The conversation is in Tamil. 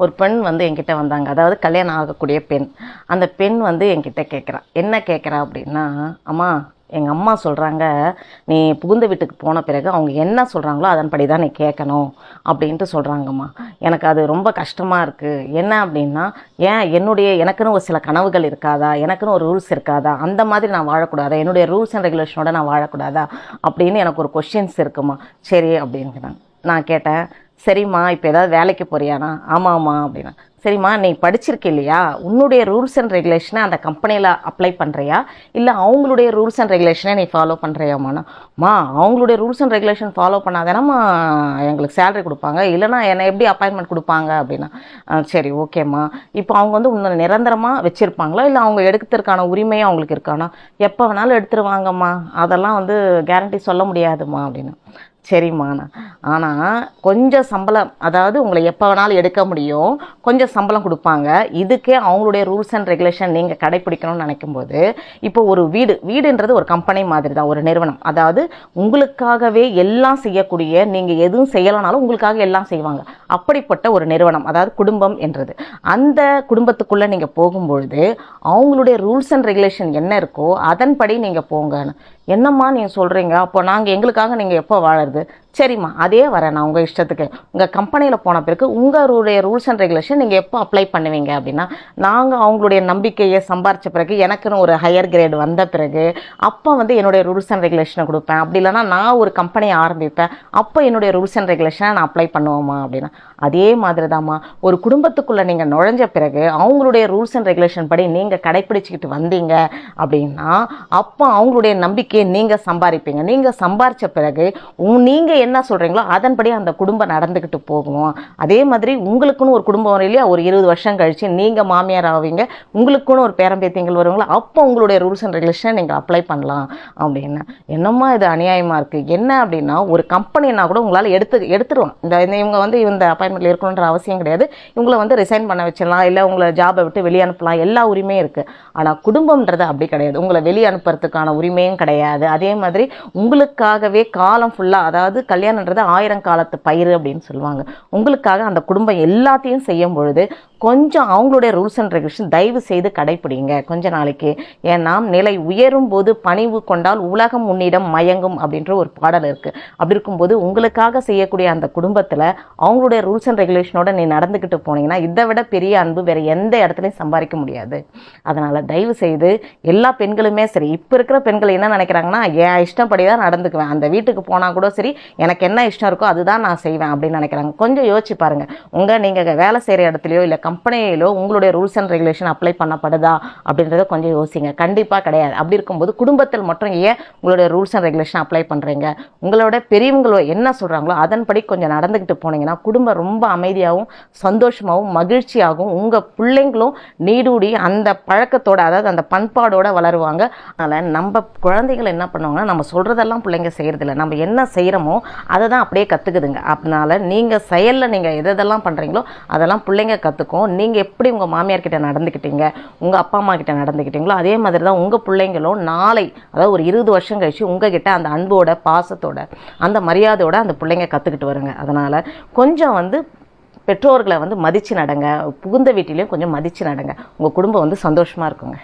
ஒரு பெண் வந்து என்கிட்ட வந்தாங்க. அதாவது கல்யாணம் ஆகக்கூடிய பெண். அந்த பெண் வந்து என்கிட்ட கேட்குறா. என்ன கேட்குறா அப்படின்னா, அம்மா எங்கள் அம்மா சொல்கிறாங்க, நீ புகுந்த வீட்டுக்கு போன பிறகு அவங்க என்ன சொல்கிறாங்களோ அதன்படி தான் நீ கேட்கணும் அப்படின்ட்டு சொல்கிறாங்கம்மா. எனக்கு அது ரொம்ப கஷ்டமாக இருக்குது. என்ன அப்படின்னா, எனக்குன்னு ஒரு சில கனவுகள் இருக்காதா, எனக்குன்னு ஒரு ரூல்ஸ் இருக்காதா, அந்த மாதிரி நான் வாழக்கூடாதா, என்னுடைய ரூல்ஸ் அண்ட் ரெகுலேஷனோட நான் வாழக்கூடாதா அப்படின்னு எனக்கு ஒரு கொஷின்ஸ் இருக்குமா. சரி அப்படிங்கிறேன். நான் கேட்டேன், சரிம்மா இப்போ ஏதாவது வேலைக்கு போறியானா? ஆமாம்மா அப்படின்னா. சரிம்மா நீ படிச்சிருக்க இல்லையா, உன்னுடைய ரூல்ஸ் அண்ட் ரெகுலேஷனை அந்த கம்பெனியில் அப்ளை பண்ணுறியா, இல்லை அவங்களுடைய ரூல்ஸ் அண்ட் ரெகுலேஷனை நீ ஃபாலோ பண்ணுறியாம்மாண்ணா? அவங்களுடைய ரூல்ஸ் அண்ட் ரெகுலேஷன் ஃபாலோ பண்ணாதானம்மா எங்களுக்கு சேலரி கொடுப்பாங்க, இல்லைனா என்னை எப்படி அப்பாயின்மெண்ட் கொடுப்பாங்க அப்படின்னா. சரி ஓகேம்மா, இப்போ அவங்க வந்து உன்னை நிரந்தரமாக வச்சுருப்பாங்களா, இல்லை அவங்க எடுக்கிறதுக்கான உரிமையும் அவங்களுக்கு இருக்கானா? எப்போ வேணாலும் எடுத்துருவாங்கம்மா, அதெல்லாம் வந்து கேரண்டி சொல்ல முடியாதும்மா அப்படின்னு. சரிம்மாண்ணா, ஆனால் கொஞ்சம் சம்பளம், அதாவது உங்களை எப்போ வேணாலும் எடுக்க முடியும், கொஞ்சம் சம்பளம் கொடுப்பாங்க. இதுக்கே அவங்களுடைய ரூல்ஸ் அண்ட் ரெகுலேஷன் நீங்கள் கடைப்பிடிக்கணும்னு நினைக்கும்போது, இப்போ ஒரு வீடுன்றது ஒரு கம்பெனி மாதிரி தான், ஒரு நிறுவனம். அதாவது உங்களுக்காகவே எல்லாம் செய்யக்கூடிய, நீங்கள் எதுவும் செய்யலைனாலும் உங்களுக்காக எல்லாம் செய்வாங்க, அப்படிப்பட்ட ஒரு நிறுவனம், அதாவது குடும்பம் என்றது. அந்த குடும்பத்துக்குள்ளே நீங்கள் போகும்பொழுது அவங்களுடைய ரூல்ஸ் அண்ட் ரெகுலேஷன் என்ன இருக்கோ அதன்படி நீங்கள் போங்கன்னு. என்னம்மா நீங்கள் சொல்கிறீங்க, அப்போ நாங்கள் எங்களுக்காக நீங்கள் எப்போ வாழறது? சரிம்மா அதே வரேன் நான் உங்கள் இஷ்டத்துக்கு. உங்கள் கம்பெனியில் போன பிறகு உங்களுடைய ரூல்ஸ் அண்ட் ரெகுலேஷன் நீங்கள் எப்போ அப்ளை பண்ணுவீங்க அப்படின்னா, நாங்கள் அவங்களுடைய நம்பிக்கையை சம்பாரித்த பிறகு, எனக்குன்னு ஒரு ஹையர் கிரேட் வந்த பிறகு அப்போ வந்து என்னுடைய ரூல்ஸ் அண்ட் ரெகுலேஷனை கொடுப்பேன். அப்படி இல்லைனா நான் ஒரு கம்பெனியை ஆரம்பிப்பேன், அப்போ என்னுடைய ரூல்ஸ் அண்ட் ரெகுலேஷனை நான் அப்ளை பண்ணுவோம்மா அப்படின்னா. அதே மாதிரி தான்மா, ஒரு குடும்பத்துக்குள்ளே நீங்கள் நுழைஞ்ச பிறகு அவங்களுடைய ரூல்ஸ் அண்ட் ரெகுலேஷன் படி நீங்கள் கடைப்பிடிச்சிக்கிட்டு வந்தீங்க அப்படின்னா, அப்போ அவங்களுடைய நம்பிக்கையை நீங்கள் சம்பாதிப்பீங்க. நீங்கள் சம்பாரித்த பிறகு நீங்கள் என்ன சொல்கிறீங்களோ அதன்படி அந்த குடும்பம் நடந்துக்கிட்டு போகும். அதே மாதிரி உங்களுக்குன்னு ஒரு குடும்பம் வரும் இல்லையா, ஒரு 20 வருஷம் கழிச்சு நீங்கள் மாமியார் ஆவீங்க, உங்களுக்குன்னு ஒரு பேரம்பேத்திங்கள் வருவாங்களா, அப்போ உங்களுடைய ரூல்ஸ் அண்ட் ரெகுலேஷனை நீங்கள் அப்ளை பண்ணலாம் அப்படின்னு. என்னம்மா இது அநியாயமாக இருக்குது. என்ன அப்படின்னா, ஒரு கம்பெனினா கூட உங்களால் எடுத்துருவோம். இவங்க வந்து இந்த அப்பாயின்மெண்ட்டில் இருக்கணுன்ற அவசியம் கிடையாது, இவங்களை வந்து ரிசைன் பண்ண வச்சிடலாம், இல்லை உங்களை ஜாபை விட்டு வெளியே அனுப்பலாம், எல்லா உரிமையும் இருக்குது. ஆனால் குடும்பம்ன்றது அப்படி கிடையாது. உங்களை வெளியே அனுப்புறதுக்கான உரிமையும் கிடையாது. அதே மாதிரி உங்களுக்காகவே காலம் ஃபுல்லாக, அதாவது கல்யாணன்றது 1000 காலத்து பயிர் அப்படின்னு சொல்லுவாங்க, உங்களுக்காக அந்த குடும்பம் எல்லாத்தையும் செய்யும் பொழுது கொஞ்சம் அவங்களுடைய ரூல்ஸ் அண்ட் ரெகுலேஷன் தயவு செய்து கடைப்பிடிங்க கொஞ்ச நாளைக்கு. ஏன்னா நிலை உயரும் போது பணிவு கொண்டால் உலகம் உன்னிடம் மயங்கும் அப்படின்ற ஒரு பாடல் இருக்குது. அப்படி இருக்கும்போது உங்களுக்காக செய்யக்கூடிய அந்த குடும்பத்தில் அவங்களுடைய ரூல்ஸ் அண்ட் ரெகுலேஷனோட நீ நடந்துக்கிட்டு போனீங்கன்னா இதை விட பெரிய அன்பு வேறு எந்த இடத்துலையும் சம்பாதிக்க முடியாது. அதனால் தயவு செய்து எல்லா பெண்களுமே சரி, இப்போ இருக்கிற பெண்கள் என்ன நினைக்கிறாங்கன்னா, என் இஷ்டப்படி தான் நடந்துக்குவேன், அந்த வீட்டுக்கு போனால் கூட சரி எனக்கு என்ன இஷ்டம் இருக்கோ அதுதான் நான் செய்வேன் அப்படின்னு நினைக்கிறாங்க. கொஞ்சம் யோசிச்சு பாருங்கள், நீங்கள் வேலை செய்கிற இடத்துலையோ இல்லை கம்பெனியிலோ உங்களுடைய ரூல்ஸ் அண்ட் ரெகுலேஷன் அப்ளை பண்ணப்படுதா அப்படின்றத கொஞ்சம் யோசிங்க. கண்டிப்பாக கிடையாது. அப்படி இருக்கும்போது குடும்பத்தில் மட்டும் ஏன் உங்களுடைய ரூல்ஸ் அண்ட் ரெகுலேஷன் அப்ளை பண்ணுறீங்க? உங்களோட பெரியவங்களோ என்ன சொல்கிறாங்களோ அதன்படி கொஞ்சம் நடந்துக்கிட்டு போனீங்கன்னா குடும்பம் ரொம்ப அமைதியாகவும் சந்தோஷமாகவும் மகிழ்ச்சியாகவும் உங்கள் பிள்ளைங்களும் நீடூடி அந்த பழக்கத்தோடு, அதாவது அந்த பண்பாடோடு வளருவாங்க. அதனால் நம்ம குழந்தைகள் என்ன பண்ணுவாங்கன்னா, நம்ம சொல்கிறதெல்லாம் பிள்ளைங்க செய்கிறதில்ல, நம்ம என்ன செய்கிறோமோ அதை தான் அப்படியே கற்றுக்குதுங்க. அதனால் நீங்கள் செயலில் நீங்கள் எதெல்லாம் பண்ணுறீங்களோ அதெல்லாம் பிள்ளைங்க கற்றுக்கும். நீங்கள் எப்படி உங்கள் மாமியார்கிட்ட நடந்துக்கிட்டீங்க, உங்கள் அப்பா அம்மா கிட்ட நடந்துக்கிட்டீங்களோ அதே மாதிரி தான் உங்கள் பிள்ளைங்களும் நாளை, அதாவது ஒரு 20 வருஷம் கழிச்சு உங்ககிட்ட அந்த அன்போட பாசத்தோட அந்த மரியாதையோட அந்த பிள்ளைங்க கற்றுக்கிட்டு வருங்க. அதனால் கொஞ்சம் வந்து பெற்றோர்களை வந்து மதித்து நடங்க, புகுந்த வீட்டிலையும் கொஞ்சம் மதித்து நடங்க, உங்கள் குடும்பம் வந்து சந்தோஷமாக இருக்குங்க.